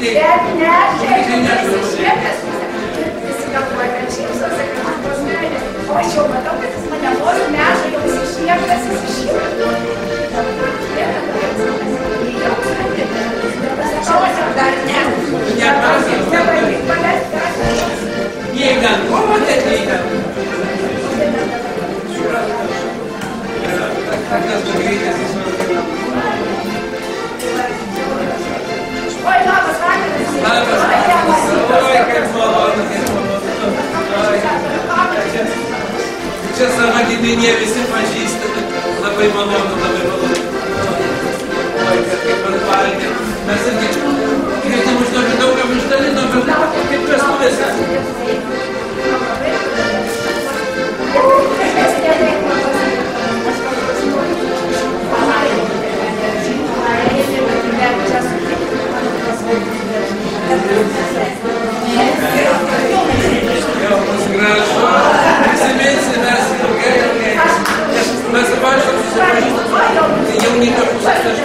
Bet ne, šiekas visi galvoja, kad šypsosi, kad tos meilės. O aš jau matau, kad jis mane nori neša, jau įsišiekas, įsišiekas. Dar ne. Niech nam pomoże, niech nam. Oi, labas vakaras. Oi, kaip malonu, Čia sava giminė visi pažįstami. Labai malonu, labai malonu. Oi, kaip ant valgė. Mes irgi kvietim užduoti daugam išdalinom, bet kaip vestuvės. Jau bus gražu. Prisiminsi mes ilgai. Mes pačios susipažįstam. Tai jaunika pusės,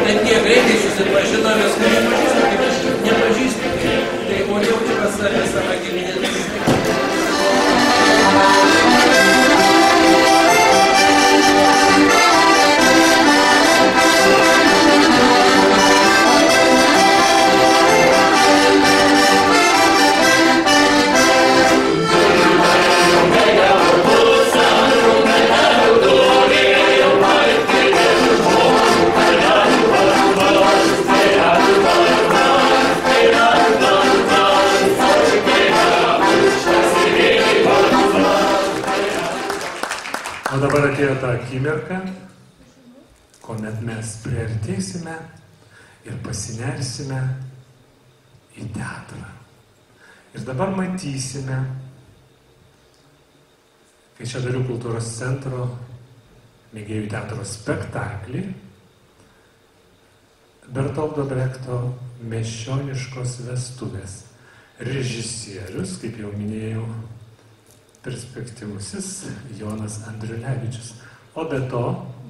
net tiek greitai susipažinom, mes nepažįstam, kaip aš nepažįstam. Tai o jaučiu pas save savo giminės. O dabar atėjo ta akimirka, kuomet mes priartėsime ir pasinersime į teatrą. Ir dabar matysime Kaišiadorių kultūros centro mėgėjų teatro spektaklį Bertoldo Brechto Miesčioniškos vestuvės. Režisierius, kaip jau minėjau, perspektyvusis Jonas Andriulevičius. O be to,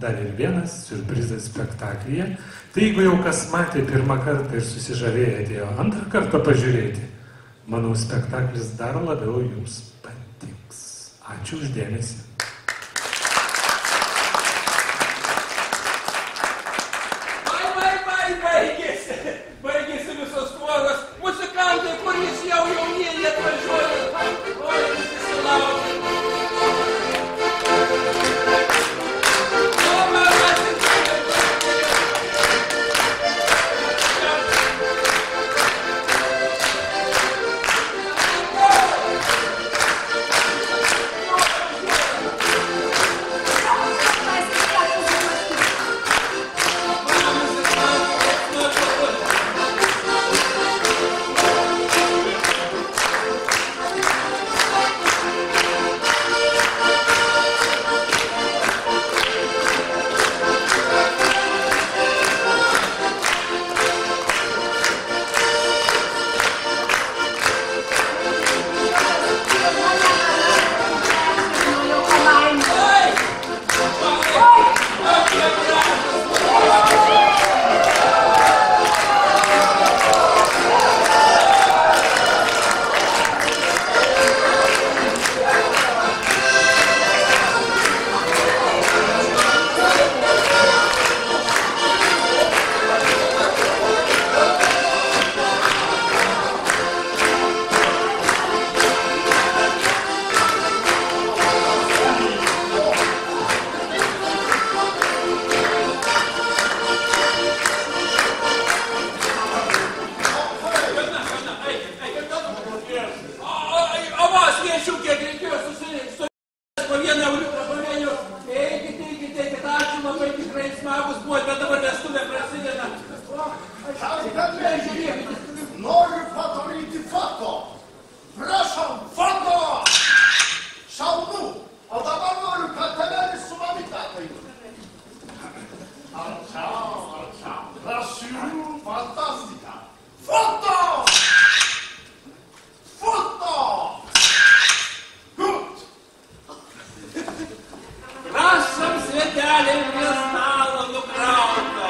dar ir vienas siurprizas spektaklyje. Tai jeigu jau kas matė pirmą kartą ir susižavėjo atėjo antrą kartą pažiūrėti, manau, spektaklis dar labiau jums patiks. Ačiū už dėmesį. Baigėsi visos tuoros. Muzikantai, kuris jau jaunieji atvažiuoja. Oi, visi laukia. Noriu padaryti foto. Prašom, foto! Šaunu! O dabar noriu, kad tėvelis su mamita ateitų. Arčiau. Prašau, fantastika. Foto! Foto! Gut! Prašom, svetelė prie stalo nukrauta.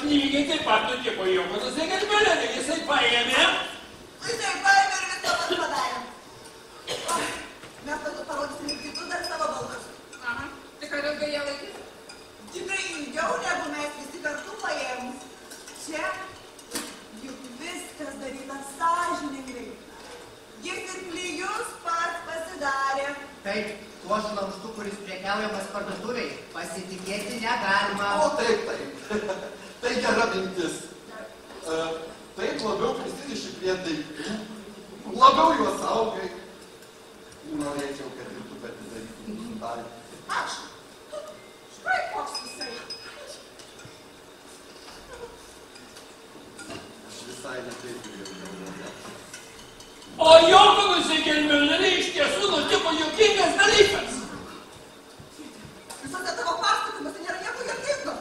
Lygiai taip pat nutiko jo, kad jisai kalbėjo, jisai paėmė Šitaip paėmė ir viską pats padarė. Mes tada parodysim ir kitus dar savo baldus. Aha, tai ką ilgai jie laikys? Tikrai ilgiau negu mes visi kartu paėmus. Čia juk viskas daryta sąžiningai. Jis ir klijus pats pasidarė. Taip, tuo šlamštu, kuris prekiaujamas parduotuviai, pasitikėti negalima. O taip. Tai gera mintis. Taip labiau prisiriši prie daiktų, labiau juos saugai. Norėčiau, kad ir tu atidarytum sudarį. Aš? Štai koks jisai. Aš visai netaip jau galvoju. O Johanui Segelmiuleriui iš tiesų nutiko juokingas dalykas. Visose tavo pasakojimuose nėra nieko juokingo.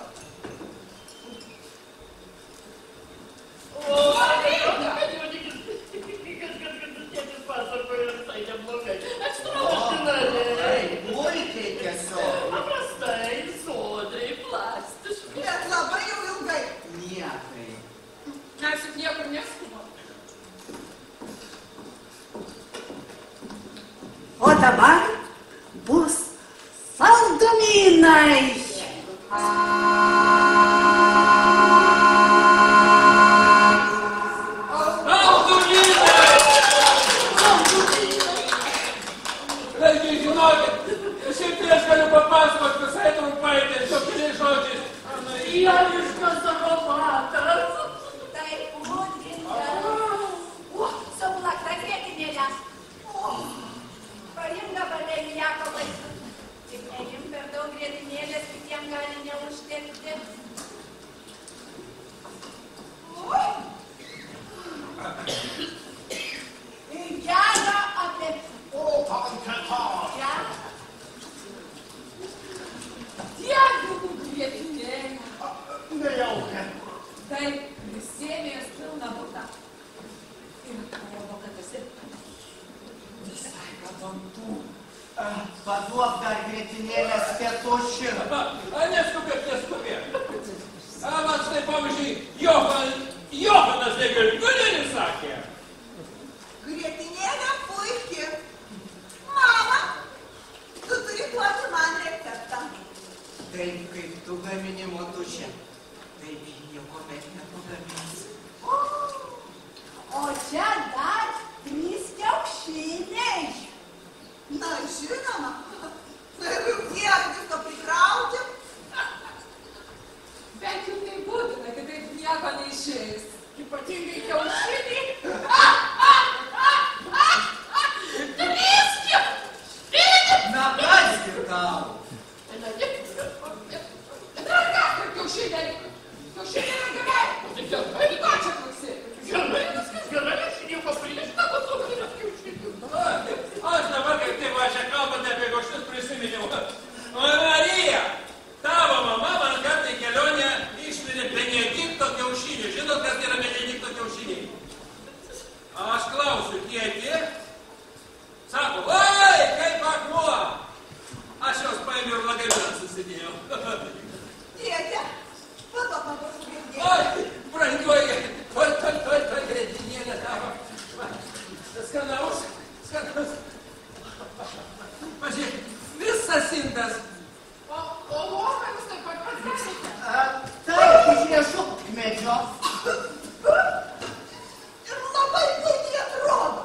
Tėtis pasakoja visai neblogai. Ekstraordinariai. Puikiai tiesiog. Paprastai, sodriai, plastiškai. Bet labai jau ilgai. Niekai. Mes juk niekur neskubam. O dabar bus saldumynai. Reikia žinokit, šiaip tai aš galiu papasakot visai trumpai, tiesiog keliais žodžiais. Dieviškas aromatas. Taip, mudringa. Suplakta grietinėlė. Paimk dabar vėlį Jakovai. Tik neimk per daug grietinėlės, kitiem gali neužtekti. Gerą apie... O, tanketa! Gerą. Tiek daug grietinėlė. Nejaukia. Taip, prisėmė jos pilną butą. Ir atrodo, kad esi visai prabantų. Paduok dar grietinėlės pietušin. Neskubėk. Man štai pavyzdžiui, Johanas Segelmiuleris sakė. Grietinėlė puiki. Mama, tu turi duoti man receptą. Taip, kaip tu gamini motušę. Taip, niekuomet nepagaminsi. O čia dar 3 kiaušiniai. Na, žinoma. Jeigu tiek visko prikrauti. Bet jau tai būtina, kitaip nieko neišeis. Ypatingai kiaušinį. 3 kiaušiniai! Na, kas gi tau? Dar kas per kiaušiniai? Kiaušiniai yra gerai. Tai gerai. Ko čia klausai? Gerai, viskas gerai, aš nieko prieš tavo cukrinius kiaušinius. Aš dabar kaip taip čia kalbant apie kiaušinius prisiminiau. Marija, tavo mama man kartą į kelionę išmirė Benedikto kiaušinių. Žinot, kas yra Benedikto kiaušiniai? Aš klausiu, tėti. Sako, oi, kaip akmuo. Aš jos paėmiau ir lagaminą susidėjau. Tėte, paduok grietinėlę. Oi, brangioji, tuoj grietinėlė tavo. Skanaus. Pažiūrėk, visas indas. O uogą jūs taip pat pasakėte? Taip, iš riešutmedžio. Ir labai puikiai atrodo.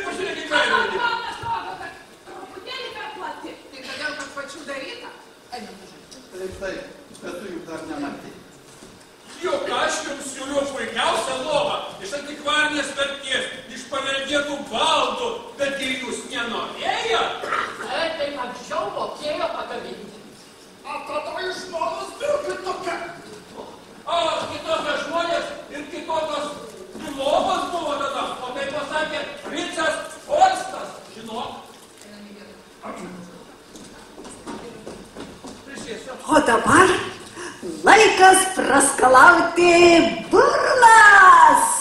Pažiūrėk, į Man kailį. atrodo, kad truputėlį per plati. Tai todėl, kad pačių daryta. Einam, pažiūrėk. Taip, bet tu jų dar nematai. Juk aš jums siūliu puikiausią lovą iš antikvarinės vertės, iš paveldėtų baldų, bet ir jūs nenorėjot. Tai anksčiau mokėjo pagaminti. A tada iš manos pirkti tokia. O kitokios žmonės ir kitokios lovos buvo tada, o tai pasakė Fricas Forstas, žinok. O dabar laikas praskalauti burnas.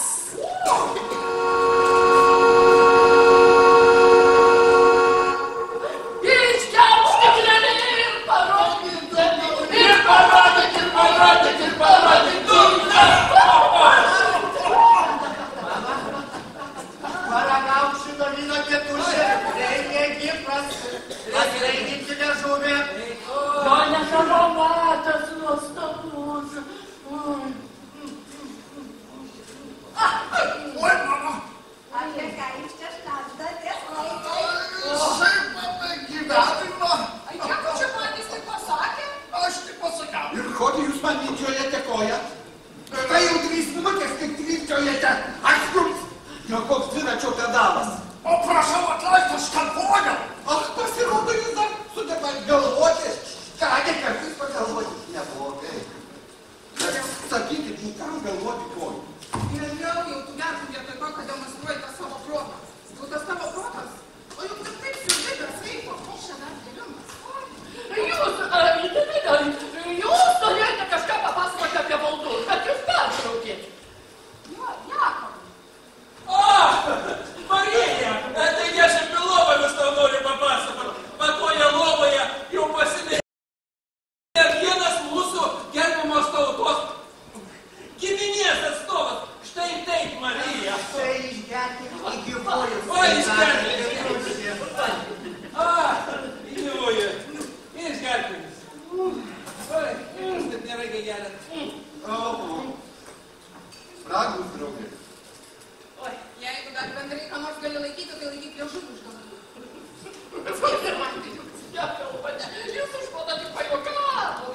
numečiau pedalas. O prašau atleisti, aš galvojau. Ach, pasirodo, jūs dar sugeba galvoti. Kągi, kartais pagalvoti neblogai. Bet sakykit, kam galvoti kojų? Vėliau jau tu metų vietoj to, kad demonstruoji tą savo protą. Tu tas tavo protas. O juk tu taip siūlytas veiko. O čia dar dėlimas. Jūs norėjote kažką papasakoti apie valdų, kad jūs pertraukėt. Jo, Jakob. Marija, taigi aš apie lovą vis tau noriu papasakoti. Patoje lovoje jau pasidėjo. Ir vienas mūsų gerbiamos tautos giminės atstovas. Štai taip, Marija. Tai išgerkit į gyvojus. O, išgerkit. Įgyvoju. Išgerkit. Oi, jums taip nėra gegelet. Spragus, draugai. Oi, jeigu dar bendrai ką nors gali laikyti, tai laikyk liežuvį už galvą. Jūs užpuolą tik pajokavo.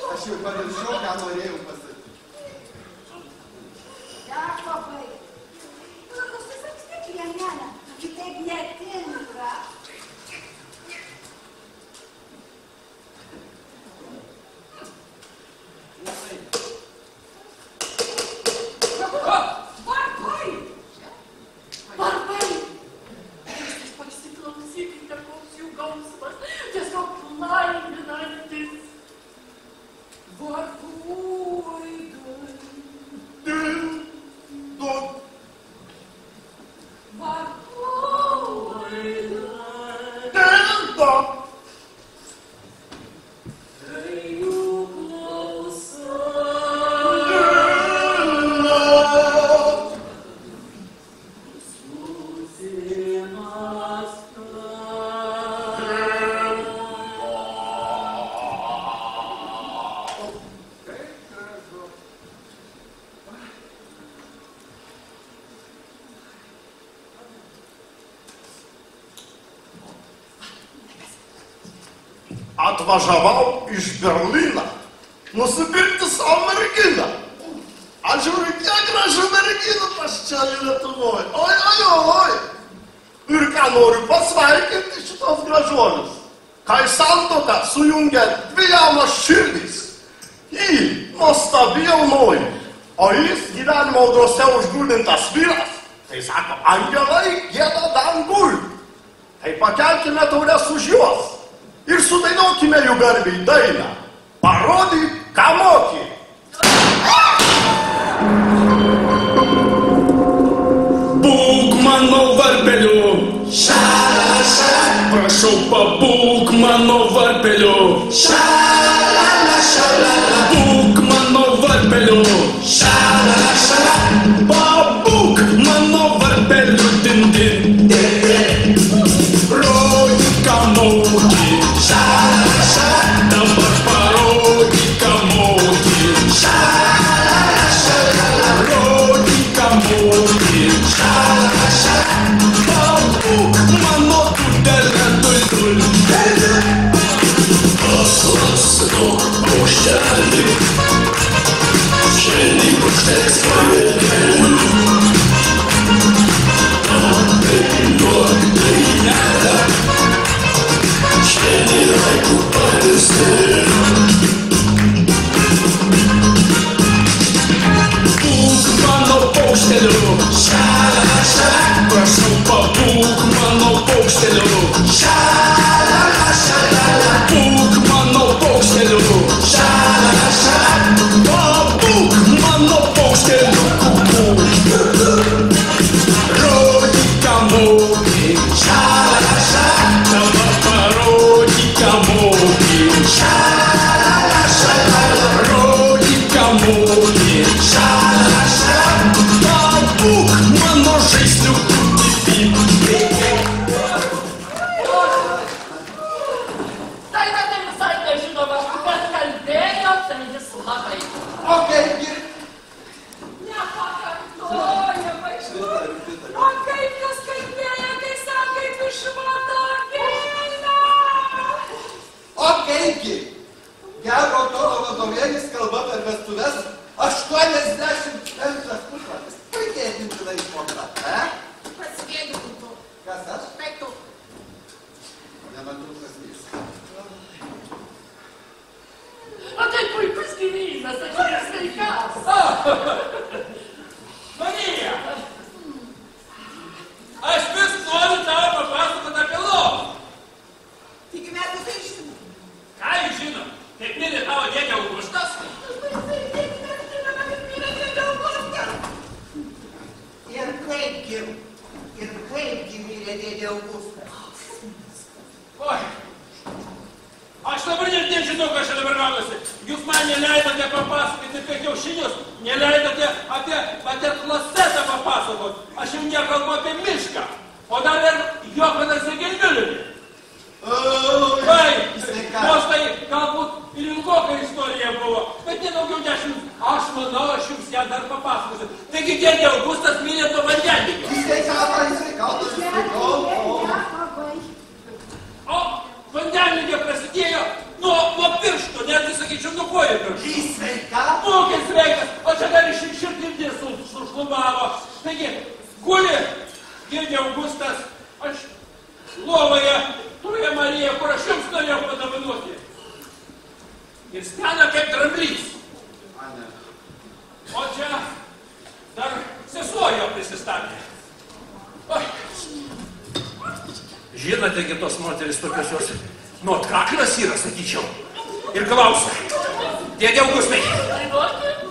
Aš jau pamiršau, ką norėjau pasakyti. Jakobai, tu susakstyk liemenę, kitaip netinka. Varpai! Jūs pasiklausykite, koks jų gausmas. Tiesiog laiminantis. Varpų aidai. Varpų aidai. Tai jų klausa. Atvažiavau iš Berlyną nusipirkti savo merginą. Aš žiūriu, kiek gražių merginų pas čia Lietuvoje. Oi. Ir ką noriu pasveikinti šitos gražuolius. Kai santuoka sujungia dvi jaunas širdys. Ji nuostabi jaunoji, o jis gyvenimo audrose užguldintas vyras. Tai sako, angelai gieda dangui. Tai pakelkime taures už juos. Ir sudainuokime jų garbiai dainą. Parodyk, ką moki. Būk mano varpeliu. Šala, šala. Prašau, pabūk mano varpeliu. Šala, šala. Būk mano varpeliu. Šala, šala. Pabūk mano varpeliu. Din, din. Rodyk, ką moki. Šala, šala. Dabar parodyk, ką moki. Šala, šala. Rodyk, ką moki. Šala, šala. Pabūk mano tutelę, tul. Atlasino paukštelį. Šiandien pasiūlė dėdė Augustas. Oi, aš dabar net nežinau, ką čia dabar gaunasi. Jūs man neleidote papasakoti apie kiaušinius, neleidote apie klosetą papasakot. Aš jau nekalbu apie mišką, o dar ir Johanas Egelmiulerį. Vai, nors tai galbūt ir ilgoka istorija buvo, bet nedaugiau 10. Aš manau, aš jums ją dar papasakosiu. Taigi dėdė Augustas mylė to vandenligio. O vandenligio prasidėjo nuo piršto, netgi sakyčiau, nuo kojų piršto. Būkit sveikas, o čia dar iš širdį sušlubavo. Taigi, guli dėdė Augustas, aš lovoje toje Marija, kur aš jums norėjau padovanoti. Ir stena kaip dramblys. O čia dar sesuo jo prisistatė. Oi. Žinote, tos moteris tokios jos nuotkaklios yra, sakyčiau. Ir klausia, dėdė Augustai,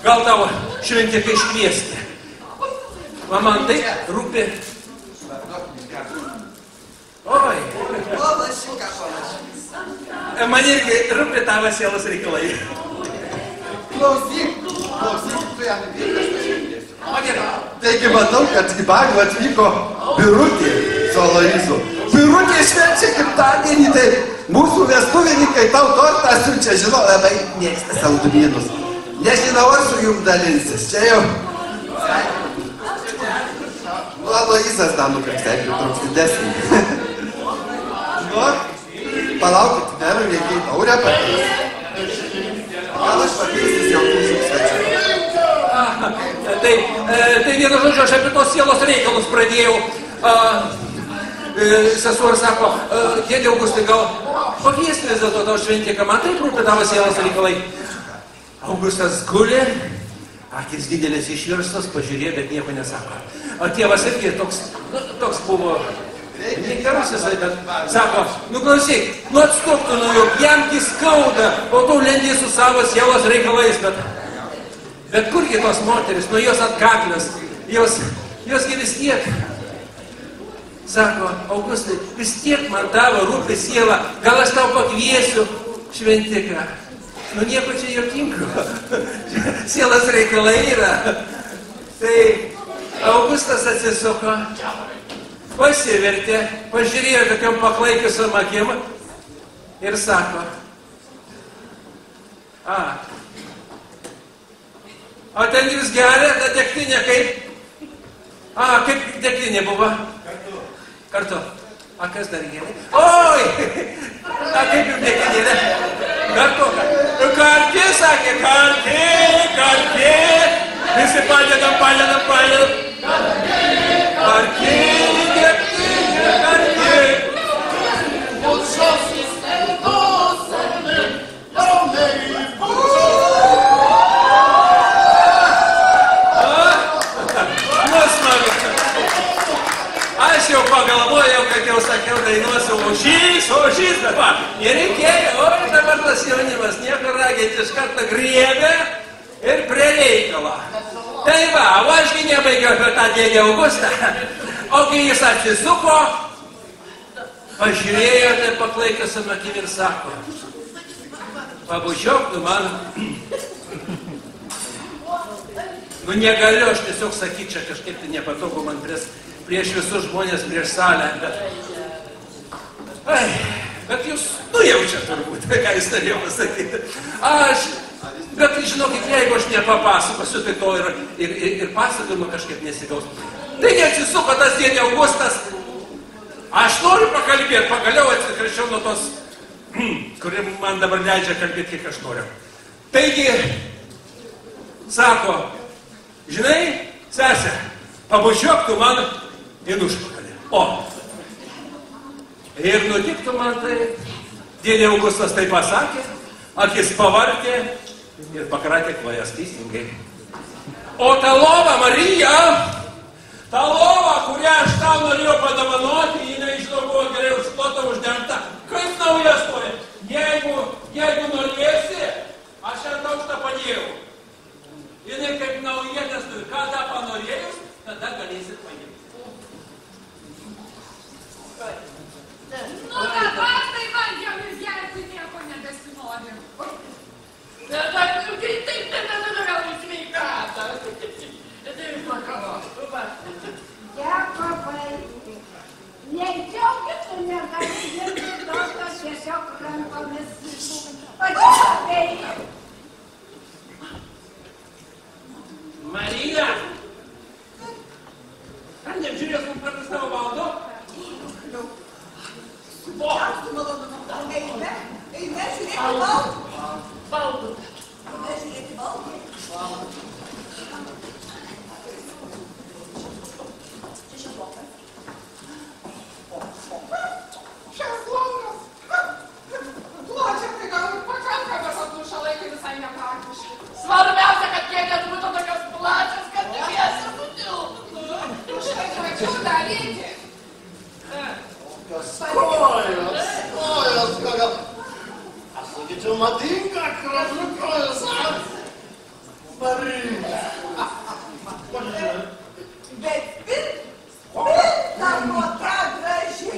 gal tavo šventikai iškviesti? Va man tai rūpi. Oi. Man irgi rūpi tavo sielos reikalai. Klausyk, tu jam įvykas pažiūrėsiu. O gerai. Taigi matau, kad į Bagą atvyko Birutė su Aloizu. Birutė švenčia gimtadienį, tai mūsų vestuvininkai tau tortą siunčia, žinau, labai mėgsta saldumynus. Nežinau, ar su jum dalinsis. Čia jau. Aloizas dar nukreipsėkiu, trūks didesnį. Palaukit, meru reikia į taurę pakeis. Gal aš pakeisis jau tų svečių. Tai vienu žodžiu, aš apie tos sielos reikalus pradėjau. Sesuo sako, dėdė Augustai, gal pakviesti vis dėlto tavo šventiką, man taip rūpi tavo sielos reikalai. Augustas guli, akis didelės išvirstos, pažiūrėjo, bet nieko nesako. O tėvas irgi toks buvo... Negerus jisai, bet sako, nu klausyk, nu atstuk tu nuo jų, jamgi skauda, o tu lendi su savo sielos reikalais, bet kurgi tos moteris, nu jos atkaklios, josgi vis tiek, sako, Augustai, vis tiek man tavo rūpi siela, gal aš tau pakviesiu šventiką, nu nieko čia jokingo, sielas reikalai yra, tai Augustas atsisuko, pasivertė, pažiūrėjo tokiam paklaikiusiam akim ir sako, o ten jūs geria, ta degtinė kaip? Kaip degtinė buvo? Kartu. Kas dar geria? Oi! Kaip jums degtinė? Kartu. Karti, sakė, karti. Visi padedam. Karti. Aš jau pagalvojau, kad jau sakiau, dainuosiu ožys, bet va, nereikėjo, oi dabar tas jaunimas nieko ragėti, iš karto griebė ir prie reikalo. Tai va, o ašgi nebaigiau apie tą dėdę Augustą, o kai jis atsisuko, pažiūrėjo, tai paklaikiusiam akim ir sako, pabučiok tu man. Nu negaliu, aš tiesiog sakyti, čia kažkaip tai nepatogu man prieš visus žmonės, prieš salę, bet jūs nujaučiat turbūt, ką jis norėjo pasakyti. Bet žinokit, jeigu aš nepapasakosiu, tai to ir pasakojimo kažkaip nesigaus. Taigi atsisuko tas dėdė Augustas, aš noriu pakalbėti, pagaliau atsikračiau nuo tos, kuri man dabar leidžia kalbėti, kiek aš noriu. Taigi, sako, žinai, sesė, pabučiuok tu man į užpakalį. O, ir nutiktų man tai, dėdė Augustas tai pasakė, akis pavartė ir pakratė kojas teisingai. O ta lova, Marija, ta lova, kurią aš tau norėjau padovanoti, jinai žinau buvo gerai užklota, uždengta, kaip nauja stoja. Jeigu norėsi, aš ant aukštą padėjau. Jinai kaip nauja nestoja. Kada panorėjus, tada galėsit paimti. žiūrės mums kartais tavo valdo? Su malonumu. Eime, žiūrėti valdų. Valdo. Eime žiūrėti valdų. Čia šezlongas. Šezlongas. Tuočia, tai gal ir pakanka, bet atlušą laikai visai nepraktiški. Svarbiausia, kad kėdės būtų tokios plačios, kad dviesi sutilptų. Štai greičiau daryti. Kojas, kokios. Aš sakyčiau, madinga, gražu kojas. Marija. Bet spinta tokia graži.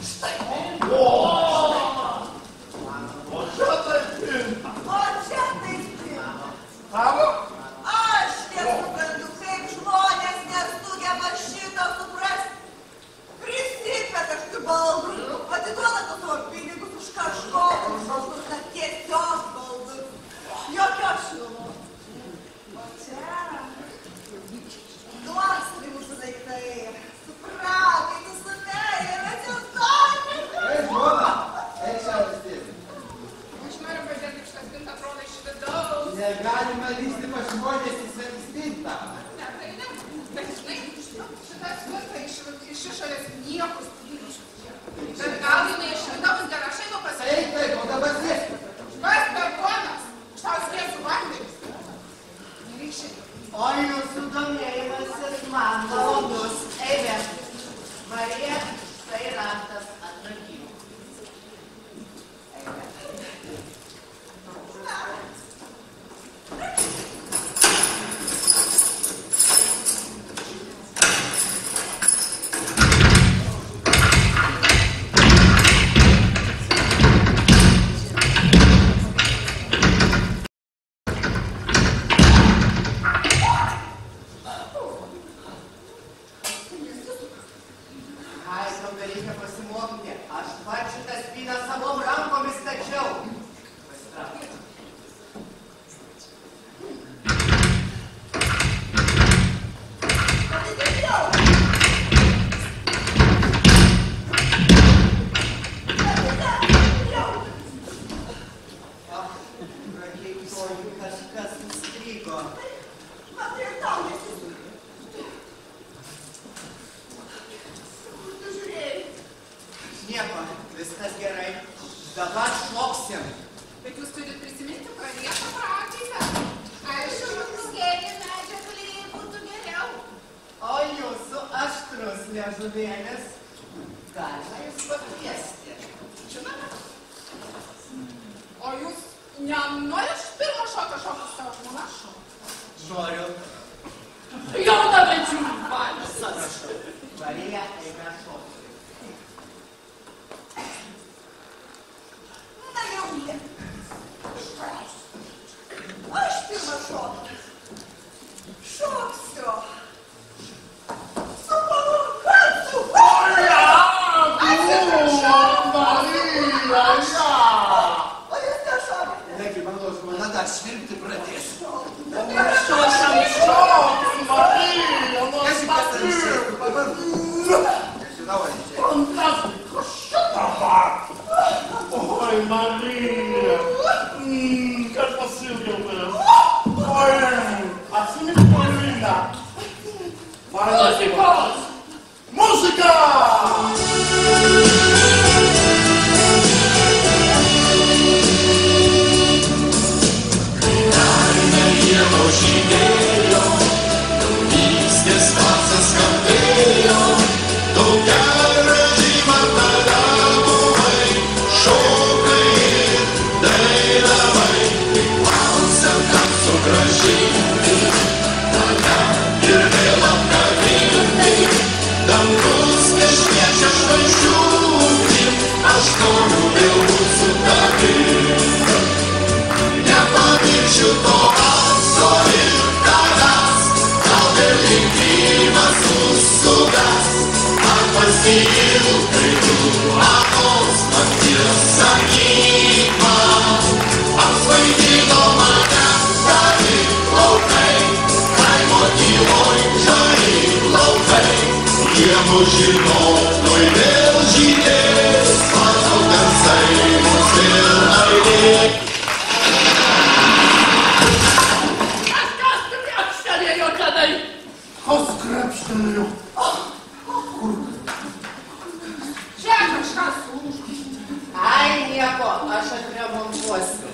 Štai. O čia tai pinta. O čia tai spinta. Tavo? Aš nesuprantu, kaip žmonės nesugeba šito suprasti. Prisipia kažkokiu baldu, atiduoda savo pinigus už kažkokius žodžius, na tiesiog baldus. Jokios šilumos. O čia nuostoliai mūsų daiktai, supratai, susumėjai ir atsisakė. Ei, žmona, eik šiaurės tėvį. Aš noriu pažiūrėti, kaip šitas spinta atrodo iš vidaus. Negalima lysti pas žmonės į spintą. Ne, tai ne. Bet žinai, šitą spintą iš išorės niekus plyšius. Bet gal jinai iš vidaus gerašai nu pasakyti. Taip, o dabar sėsk. Kas per ponas? Aš tau skėsiu vandenis. Nereikšai. O jūsų domėjimasis man malonus. Eime. Marija, štai raktas atrakymų. Ai, tau reikia pasimokyti. Aš pats šitą spyną savom rankomis stačiau. Pasitrauk. Prakeiksojų kažkas įstrigo. Man tai ir tau nesisuka. Nieko, viskas gerai. Dabar šoksim. Bet jūs turit prisiminti pradėtą praeitą. Aišku, nuskėti medžio kalėjai būtų geriau. O jūsų aštrus liežuvėlis. Galima jūs pakviesti. Žinome. O jūs nenorit pirmo šokio šokti savo žmoną šokti? Noriu. Jau tada džiūri valis. Sąrašau. Marija, eime šokti. Na jau jie. Aš pirmą šokiu. Šoksiu. Su palaukatu. O jūs nešokite. Negi mano žmona dar švilpti pradės. Nežinau, ar Oi, Marija. Kad pasilgiau tavęs. Oi, atsimink Paulina. Muzikos! Muzika! Žydėjo, jaunystės pasas skambėjo, tokia graži man tada buvai, šokai ir dainavai, klausia, kad sugrąžinti, tada ir vėl apkabinti, dangus nešviečia žvaigždžių, aš noriu vėl būt su tavim, nepamiršiu to. Ir tavęs, gal ir likimas susugas, ar pasiilgai tu anos nakties sakymą, apsvaigino mane tavi laukai. sužinotoj vėl žydės, mano garsai mums vėl aidės. Kažkas krapštelėjo tenai. Kas krapštelėjo? Čia kažkas užkis. Ai, nieko, aš atremontuosiu.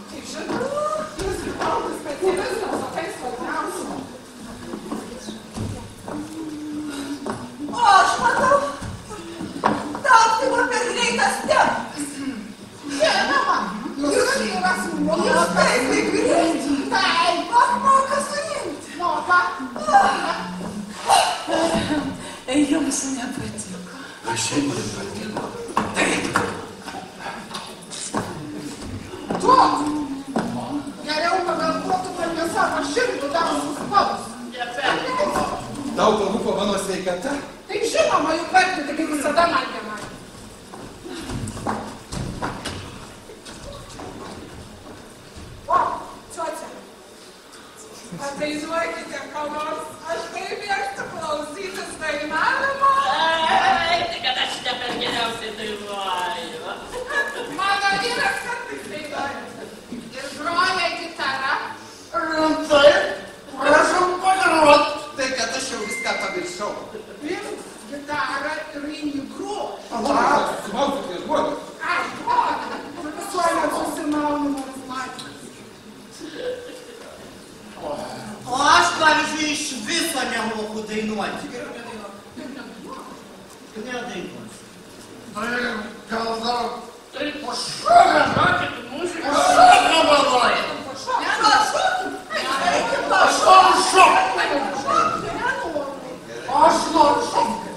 Kaip žinau, jūs valdas specialistas, o tai svarbiausia. O aš matau, tau tai buvo per greitas tempas. Žinoma, jūs yra sumokos. Jūs taip greitai. Taip, Ar moka suimti? moka. Jums nepatiko. Aš šiandien patiko. Tu, geriau pagalvotum apie savo širdų dausus spalus. Tau parūpo mano sveikata? Tai žinoma, juk verti, tai kaip visada man vienai. O, ciocia, ateizuokite, ką nors, aš taip mėgstu klausytis dainavimo. Tai kad aš ne per geriausiai dainuoju. Mano vyras kartais dainuoja. Ir groja gitarą. Rimtai, prašom pagrot. Tai kad aš jau viską pamiršau. Ims gitarą ir eini groja. Susimausiu prieš žmonės. Aš groja. Visuomet susimaunu nors matęs. O aš, pavyzdžiui, iš viso nemoku dainuoti. Nedainuosiu. Tai gal dar Tai pašokit muziką. šoką padarė. Aš noriu šokti. Aš noriu šokti.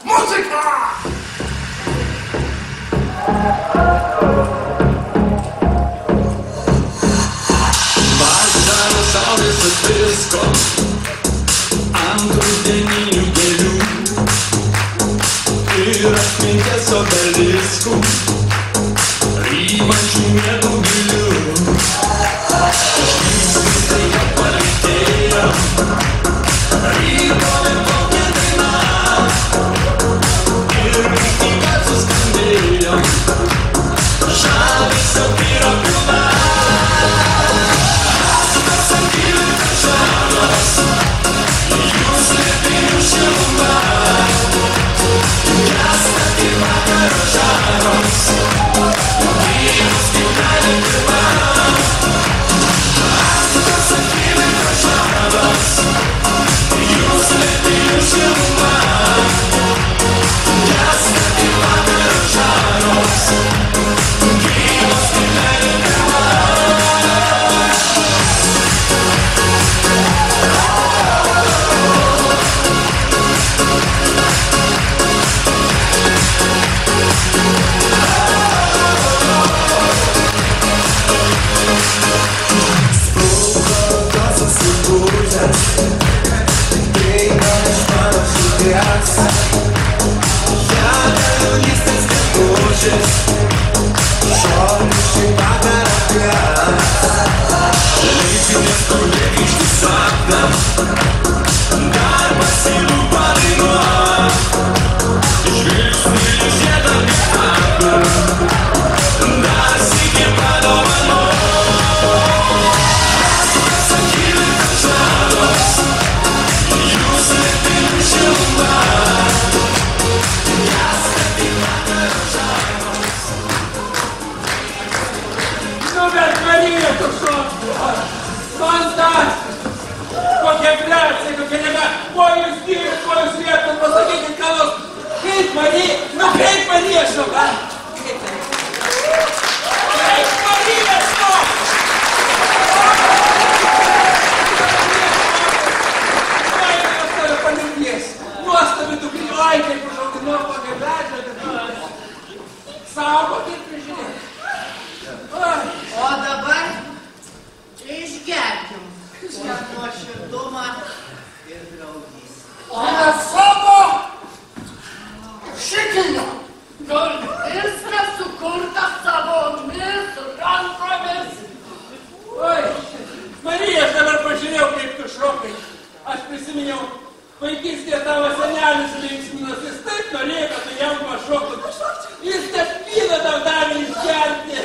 Muzika! Vasarą saulės atvisko ant rudeninių gėlių ir atminties obeliskų rymančių miegų gilių. Žvilgsnis staiga palytėjo, rytoj kokia daina ir rytinga suskambėjo, žavesio vyro pilna. Jūs lepinių šiluma, jasna kaip vakaro žaros, gyvas kaip gali pirma. Astas akimirka žaros, jūs lepinių šiluma, jasna kaip vakaro žaros, gyvas kaip gali pirma. O dabar išgerkim nuoširdumą ir draugystę. O ne savo šikinio. Gal viskas sukurta savo pažiūrėjau, kaip tu šokai. Aš prisiminiau, vaikystėje tavo senelis linksminas, jis taip norėjo, kad tu jam pašoktų. Jis net vyną tau davė išgerti.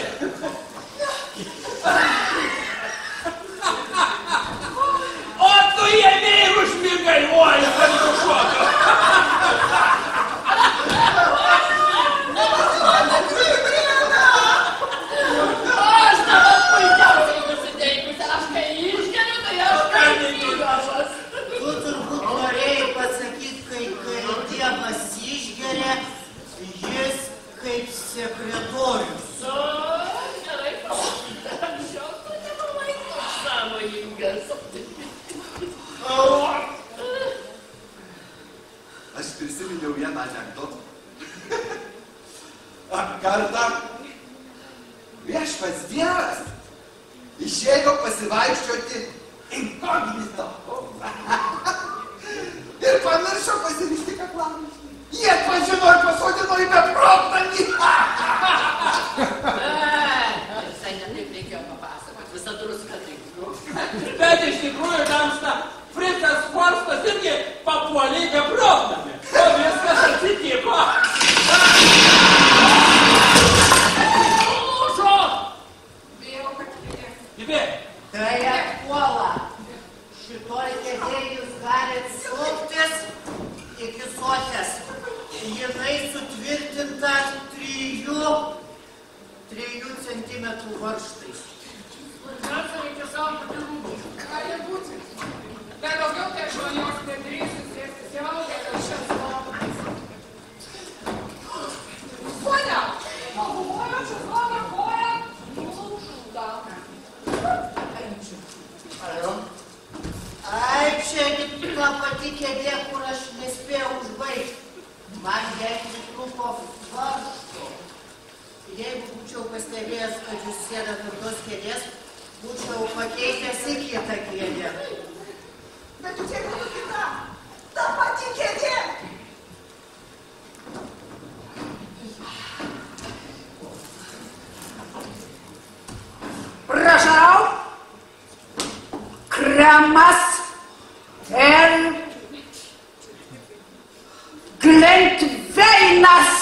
O tu ėmė ir užmigai, oi, kad tu šokai. Aš tavo puikiausiai nusiteikusi, aš kai išgeriu, tai aš kai neįgavas. Tu turbūt norėjai pasakyti, kai Dievas išgeria, jis kaip sekretorius. Gerai pasakyta, anksčiau tu nebuvai toks sąmojingas. Aš prisiminiau vieną anekdotą. Kartą viešpats Dievas išėjo pasivaikščioti inkognito. Ir pamiršo pasirišti kaklaraištį. Jie atpažino ir pasodino į beprotnamį. Visai netaip reikėjo papasakoti, visą druską tikru. Bet iš tikrųjų tamsta Fritzas Forstas irgi papuolė į beprotnamį. O viskas atsitiko. Lūžo! Bijau, kad kėdės. Gyvė. Tai atpuola. Šitoj kėdėj jūs galit suktis iki sotės. Jinai sutvirtinta 3 centimetrų varžtais. Svarbiausia, reikia saugoti rūbų. Gali būti. Bet daugiau tai aš nuo jos nedrįsiu sėstis. Jau dėl šios nuomonės. Ponia, pabuvojo čia slogą koją, nulaužūta. Ai, čia ta pati kėdė, kur aš nespėjau užbaigti. Man jai pritrūko varžtų. Jeigu būčiau pastebėjęs, kad jūs sėdat ant tos kėdės, būčiau pakeitęs į kitą kėdę. Bet tu čia būtų kita. Ta pati kėdė. Prašau. Kremas ir Glentveinas.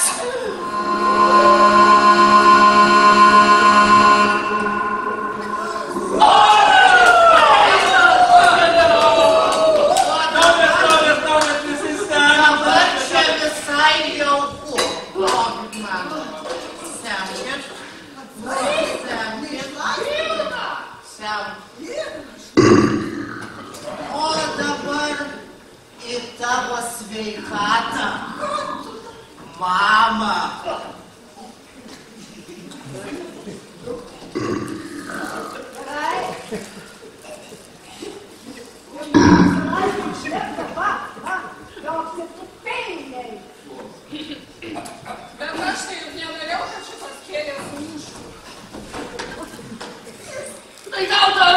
Dabar čia visai jauku. Lobit mano. Semkit. Semkit. O dabar į tavo sveikatą. Mama. Bet aš tai juk nenorėjau, kad šitos kėdės nulūžtų. Tai gal dar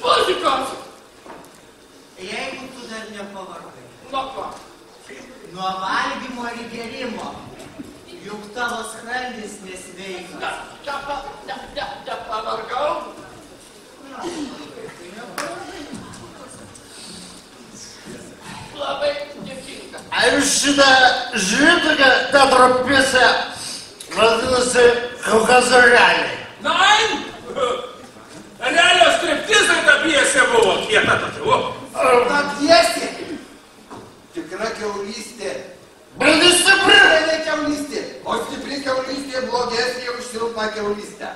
muzikos. Jeigu tu dar nepavargai. Nuo ko? Nuo valgymo ir gerimo. Juk tavo skrandis nesveikas. Nepavargau. Labai dėkinga. Ar šitą žyduką teatro pjesę vadinasi Kaukazo realiai? Nein! Realios striptizai ta pjesė buvo. Kieta tokia. Ta pjesė. Tikra kiaulystė. Brandi stipri! Tai ne kiaulystė. O stipri kiaulystė blogesnė už silpną kiaulystę.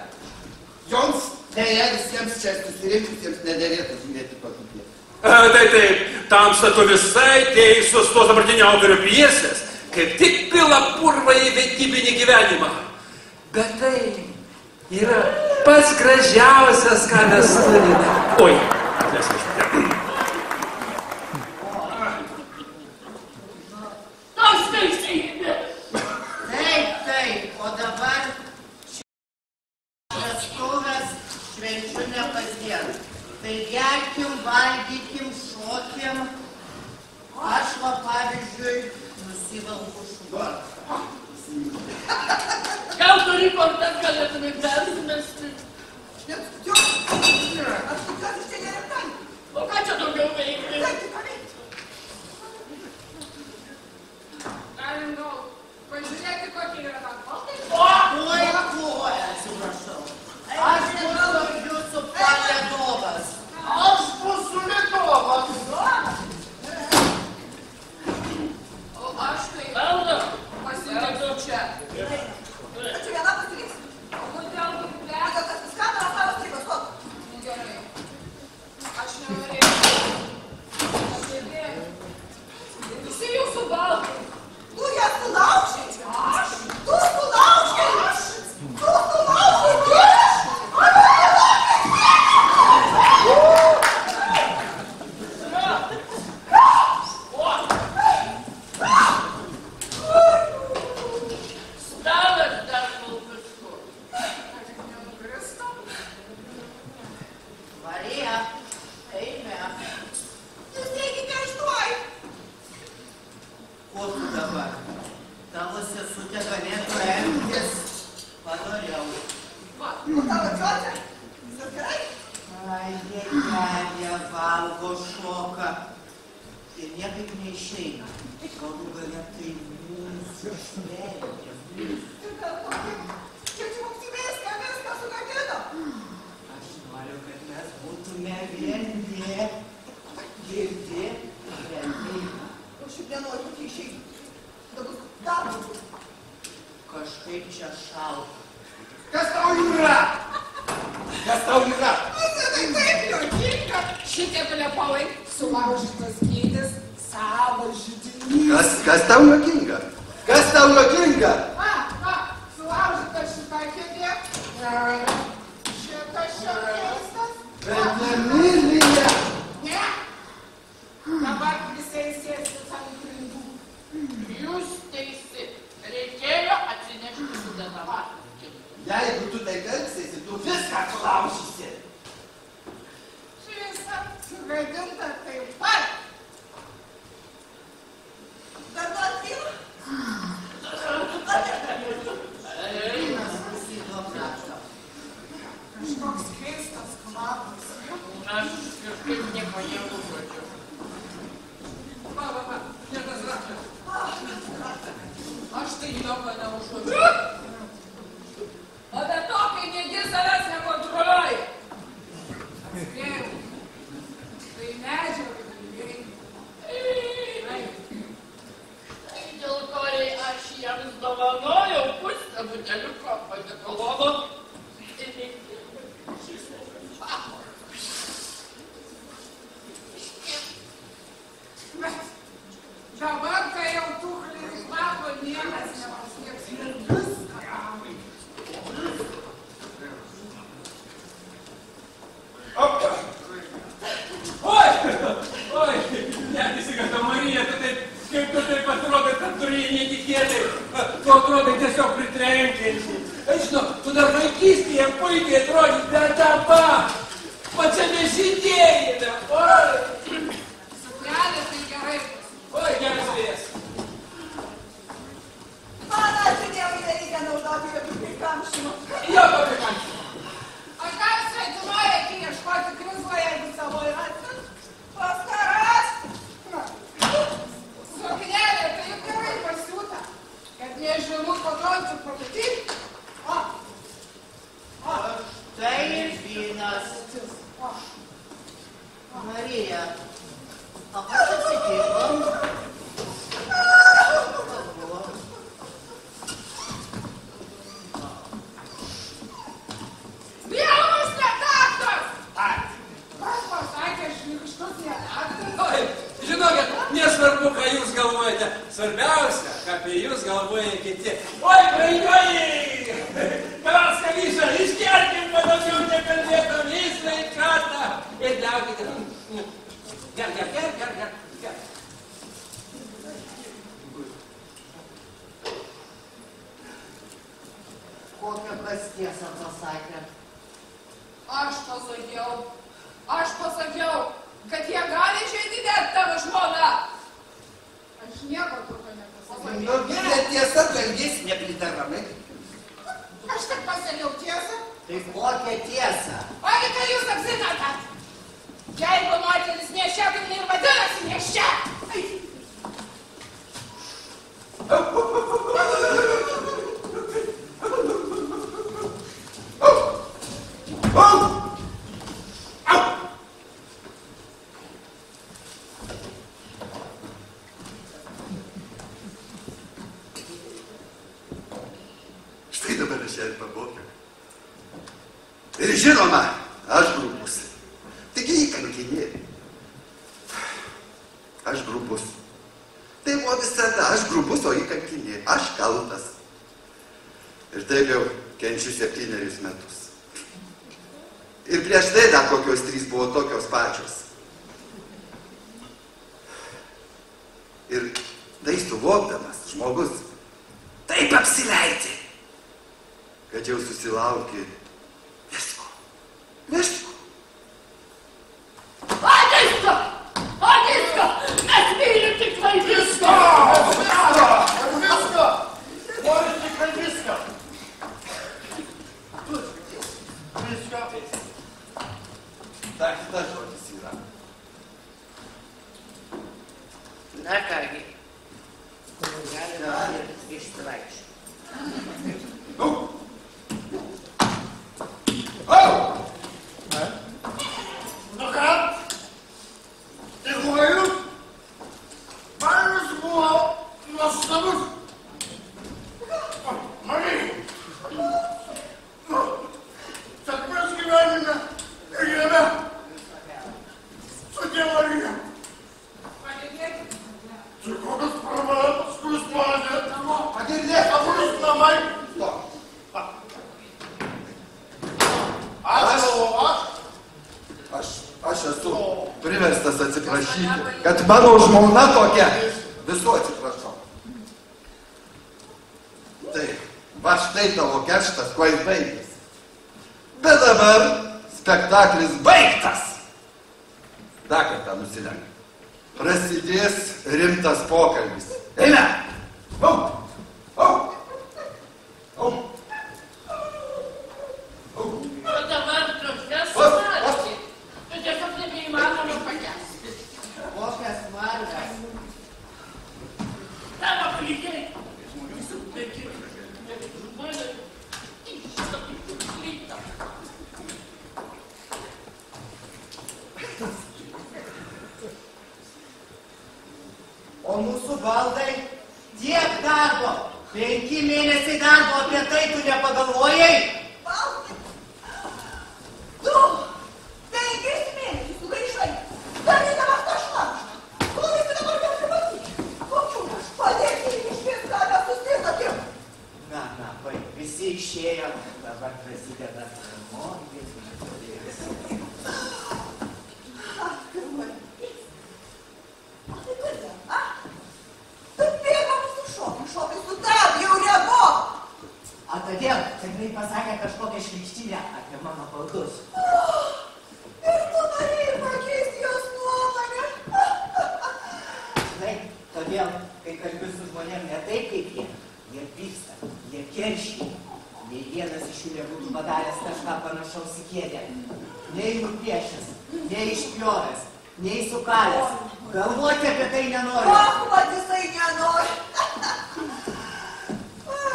Joms dėja visiems čia susirinkusiems nederėtų žiūrėti tokių pjesų. Tai taip, tamsta tu visai teisus tos dabartinio autorio pjesės, kaip tik pila purvą į vedybinį gyvenimą. Bet tai yra pats gražiausias, ką mes turime. Oi, Toks teisybė. Taip, o dabar vestuvės švenčiu ne kasdien. Tai gerkim, valgykim, šokim. Aš va pavyzdžiui nusivelku šubarą. Gal turi kortas galėtume persimesti? Aš tikiuosi, čia nerimtai. O ką Tačiau viena pasiliks. O kodėl tu Todėl, plėt? kad viskam yra savo strigos, kol. Nu, gerai. Aš nenorėjau. Aš girdėjau. Ir visi jūsų baltai. Tu ją sulaužai. Aš? Tu sulaužai. Aš? Tu sulaužai. Stalas dar kol kažkur. Marija, eime. Jūs eikite aš tuoj. Ko tu dabar? Tavo sesutė galėtų remtis. Padoriau. O tavo čiotė? Viskas gerai? Ai, jie valgo šoką. Ir niekaip neišeina. Galų galia tai mūsų šventė. Ir dėl to, kiek čia mums įmėsime, viską sugadino. Aš noriu, kad mes būtume vieni. Girdi, realiai. Aš šiaip nenoriu, kad jie išeitų. Tada bus dar daugiau. Kažkaip čia šalta. Kas tau yra? Kas tau yra? Visą tai taip juokinga. Šitie plepalai sulaužytas gytis savo žydinys. Kas tau juokinga? Kas tau juokinga? Sulaužyta šitą kėdė. Šitas keistas. Bet Emilija! Ne. Dabar visi sėsis ant grindų. Jūs teisi. Reikėjo atsinešti sudedamą. Jeigu tu taip elgsiesi, tu viską sulaužysi. Šviesa sugadinta taip pat. Dar du atvyla? Einas visi nuo krašto. Kažkoks keistas kvapas. Aš kažkaip nieko neužuodžiu. Va, niekas raktas. Aš tai nieko neužuodžiu. O be to, kai negi savęs nekontroliuoji. Atspėjau. Tai medžiagai ilgai. Tai dėl ko aš jiems dovanojau pusę buteliuko odekolono. Bet dabar, kai jau tų kvapo niekas nepasieks ir viską gavai. Oi, netisi, kad ta Marija, kaip tu taip atrodo, kad turi netikėtai, tu atrodai tiesiog pritrenkiančiai. Žinau, tu dar vaikystėje puikiai atrodys, bet dabar, pačiame žydėjime, oi. Sukelė tai gerai. Oi, geras vėjas. Man ačiū Dievui, nereikia naudoti jokių prikamšymų. Jokio prikamšimo. O kam svetimoje iki ieškoti krizlo, jeigu savo yra atsius? Paskaras! Suknelė, tai juk gerai pasiūta, kad nežinau, paklausiu pamatyti. Tai ir vynas. Marija, o kas atsitiko? Dievas netaktas! Kas pasakė šlikštus netaktas? Oi, žinokit, nesvarbu, ką jūs galvojate. Svarbiausia, ką apie jūs galvoja kiti. Oi, brangioji! Kavas kavyšą, iškelkim, kad daugiau nekalbėtum į sveikatą. Ir liaukite. Ger. Kokią tiesą pasakė? Aš pasakiau, kad jie gali čia įdėti tavo žmoną. Aš nieko tokio nepasakiau. Nu, gėlė tiesa, tu elgėsi nepridaramai. Aš tik pasakiau tiesą. Tai kokią tiesą? Ogi, kai jūs apsinatat? Jeigu moteris nešia, tai jinai ir vadinasi nešia. mane šiandien pamokė. Ir žinoma, aš grubus. Taigi jį kankinė. Aš grubus. Tai buvo visada, aš grubus, o jį kankinė. Aš kaltas. Ir taip jau kenčiu 7 metus. Ir prieš tai dar kokios 3 buvo tokios pačios. Ir tai suvokdamas žmogus taip apsileidė, kad jau susilaukė visko. Visko. Visko! Visko! Mes mylim tikrai visko! Visko! Noriu tikrai visko! Visko! Dar kitas žodis yra. Na kągi, galime išsivaikščioti. Nu ką? Dėkuoju. Balius buvo nuostabus. Marija. Sėkmės gyvenime ir jame. Sudie Marija. Čia kokios problemos, kuris planė. Pagirdėk, Kuris namai. Aš esu priverstas atsiprašyti, kad mano žmona tokia. Visų atsiprašau. Tai, va štai tavo kerštas, kuo jis baigėsi. Bet dabar spektaklis baigtas. Dar kartą nusilenk. Prasidės rimtas pokalbis. Eime! Au! Au! Au! O dabar tokias smarkiai. Tu tiesiog nebeįmanoma pakęsti. Kokias margas. Tavo palikai. Visų pekį. Mane išsakyti. O mūsų baldai tiek darbo. 5 mėnesiai darbo, apie tai tu nepagalvojai? Baldai? Tu 5 mėnesius sugaišai. Dar nedamas tą šlamštą. Ko visi dabar gali matyti? Kokių aš padėti ir iš viską nesusitakim. Na, baig, visi išėjo. Dabar prasideda pirmoji. O tai kur ten, a? Tai bėga mūsų šokai su tavim, jau reaguok. O todėl, kad jinai pasakė kažkokią šlykštynę apie mano baldus. Ir tu norėjai pakeisti jos nuomonę. Žinai, todėl, kai kalbi su žmonėm ne taip kaip jie pyksta, jie keršia. Nei vienas iš jų nebūtų padaręs kažką panašaus į kėdę. Nei nupiešęs, nei išpjovęs, nei sukalęs. Galvoti apie tai nenori. Vat jisai nenori.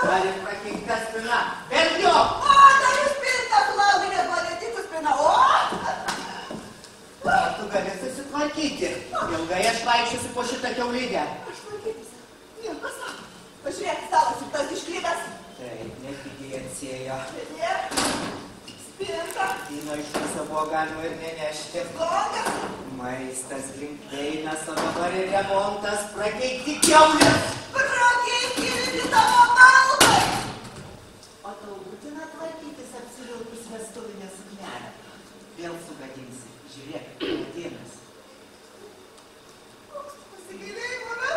Dar ir prakeikta spina. Berniu! O, dar ir spinta sulaukia, nes man netikų spina. Tu gali susitvarkyti. Ilgai aš vaikščiosiu po šitą kiaulydę. Aš tvarkysiu. Nieko sako. Pažiūrėk, savas ir tas išklydęs. Taip, nepigiai atsėjo. Spinta. Kino iš viso buvo galima ir nenešti. Kokias? Maistas linkdeinas, o dabar ir remontas, prakeikti kiaulės. Prakeikti tavo baldai. O tau būtina tvarkytis apsivilkus vestuvinę suknelę. Vėl sugadinsi. Žiūrėk, atėnas. Koks pasigailėjimo, ne?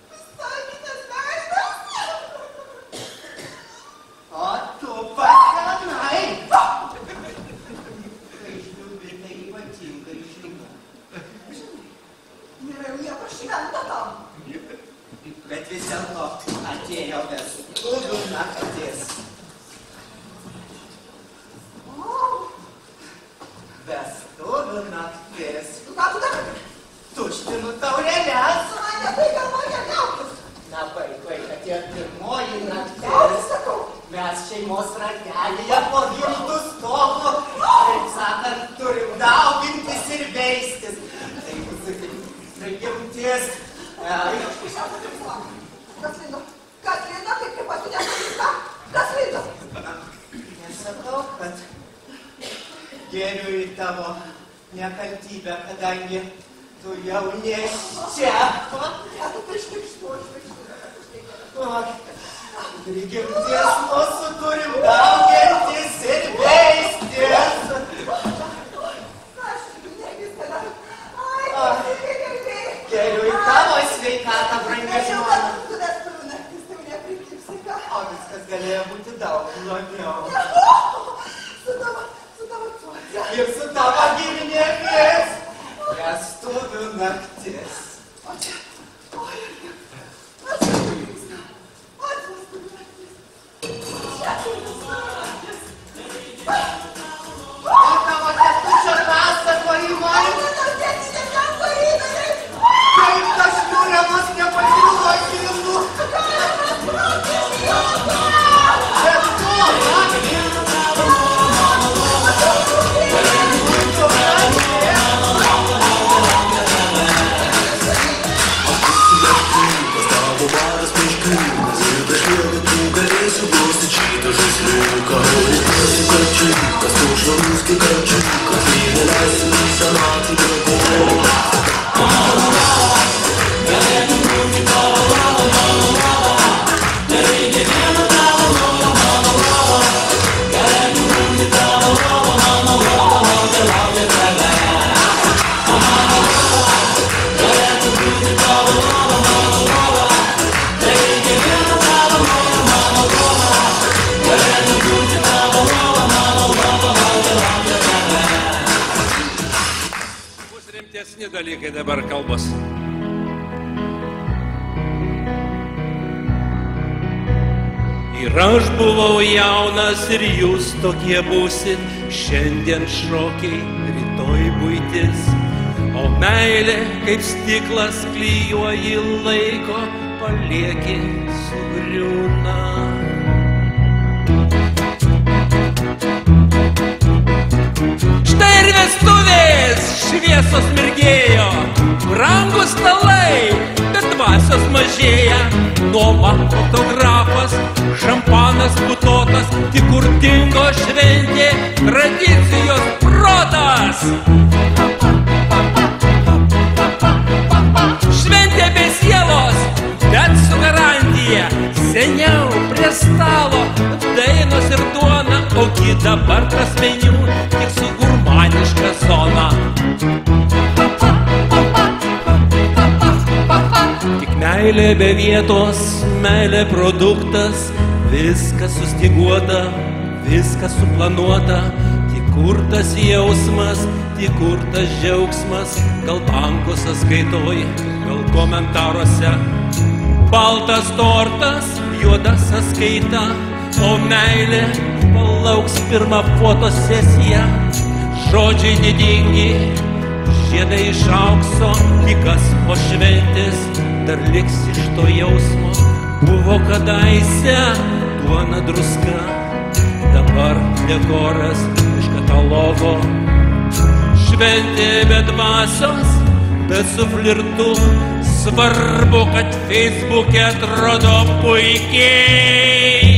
Visai kitas veidas. O tu pakanai. Kai išliūbi, tai ypatingai išliūbi. Nėra jau nieko švento tam. Bet vis dėlto atėjo vestuvių naktis. Vestuvių naktis. Tu ką tu darai? Tuštinu taurelės. Tu man netai galvoje liaukis. Na, vaikai, atėjo pirmoji naktis. Liaukis, sakau. Mes šeimos ratelyje po gimtų stogu, taip sakant, turim daugintis ir veistis. Tai mūsų prigimtis. Kas lino, kaip kaip pati nepavysta? Kas Gėliu į tavo nekaltybę, kadangi tu jau neščia. Prigimties mūsų turim daugintis ir veistis. Gėliu į tavo sveikatą, brangi žmona. O viskas galėjo būti daug blogiau. Ir su tavo giminėmis vestuvių naktis. O tavo testučio pasakojimai. Kaip tas liūriamas nepatyrimo akilinų. Dalykai dabar kalbos. Ir aš buvau jaunas ir jūs tokie būsit, šiandien šokiai, rytoj buitis. O meilė kaip stiklas klijuoji laiko, palieki sugriūna. Štai ir vestuvės šviesos mirgėjo, brangus stalai, bet dvasios mažėja. Nuoma fotografas, šampanas putotas, tik kur dingo šventė, tradicijos protas. Šventė be sielos, bet su garantija, seniau prie stalo, dainos ir duona, ogi dabar tas meniu, tik su gurmaniška zona. Tik meilė be vietos, meilė produktas, viskas sustyguota, viskas suplanuota, tik kur tas jausmas, tik kur tas džiaugsmas, gal banko sąskaitoj, gal komentaruose. Baltas tortas, juoda sąskaita, o meilė palauks pirmą fotosesiją. Žodžiai didingi, žiedai iš aukso, tik kas po šventės dar liks iš to jausmo. Buvo kadaise duona druska, dabar dekoras iš katalogo. Šventė be dvasios, bet su flirtu, svarbu, kad Facebook'e atrodo puikiai.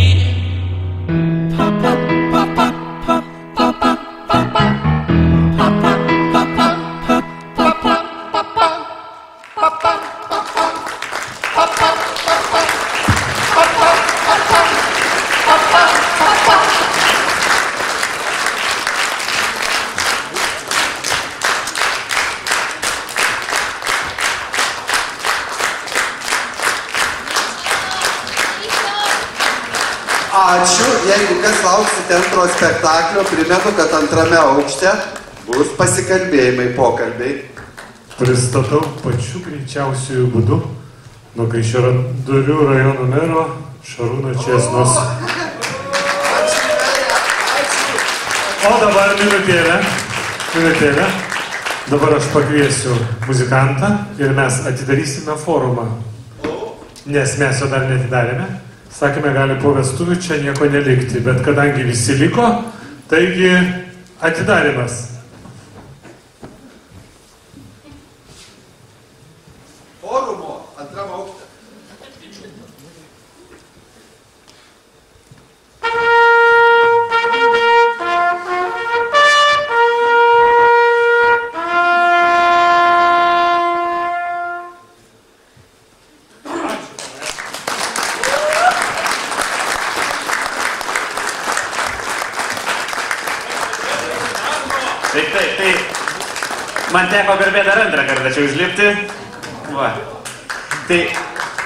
Ačiū, jeigu kas lauksite antro spektaklio, primenu, kad antrame aukšte bus pasikalbėjimai, pokalbiai. Pristatau pačiu greičiausiųjų būdu nuo Kaišiadorių rajono mero Šarūno Čėsnos. O dabar minutėlę. Dabar aš pakviesiu muzikantą ir mes atidarysime forumą. Nes mes jo dar neatidarėme. Sakėme, gali po vestuvių čia nieko nelikti, bet kadangi visi liko, taigi atidarimas. Forumo antram aukšte. Tai man teko garbė dar antrą kartą čia užlipti. Va. Tai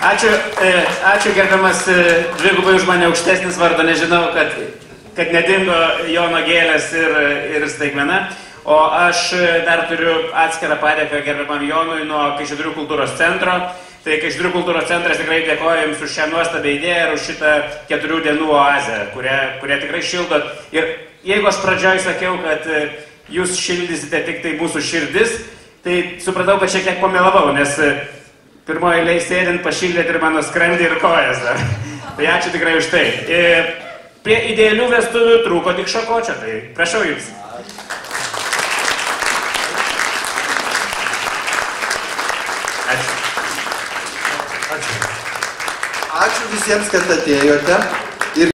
ačiū gerbiamas dvigubai už mane aukštesnis vardo, nežinau, kad nedingo Jono gėlės ir staigmena. O aš dar turiu atskirą padėką gerbiamam Jonui nuo Kaišiadorių kultūros centro. Tai Kaišiadorių kultūros centras tikrai dėkoja jums už šią nuostabią idėją ir už šitą 4 dienų oazę, kurią tikrai šildot. Ir jeigu aš pradžioj sakiau, kad jūs šildysite tik tai mūsų širdis, tai supratau, kad šiek tiek pamelavau, nes pirmoji eilėje sėdint pašildėt ir mano skrandį ir kojas dar. Tai ačiū tikrai už tai. Prie idealių vestuvių trūko tik šakočio, tai prašau jums. Ačiū visiems, kad atėjote.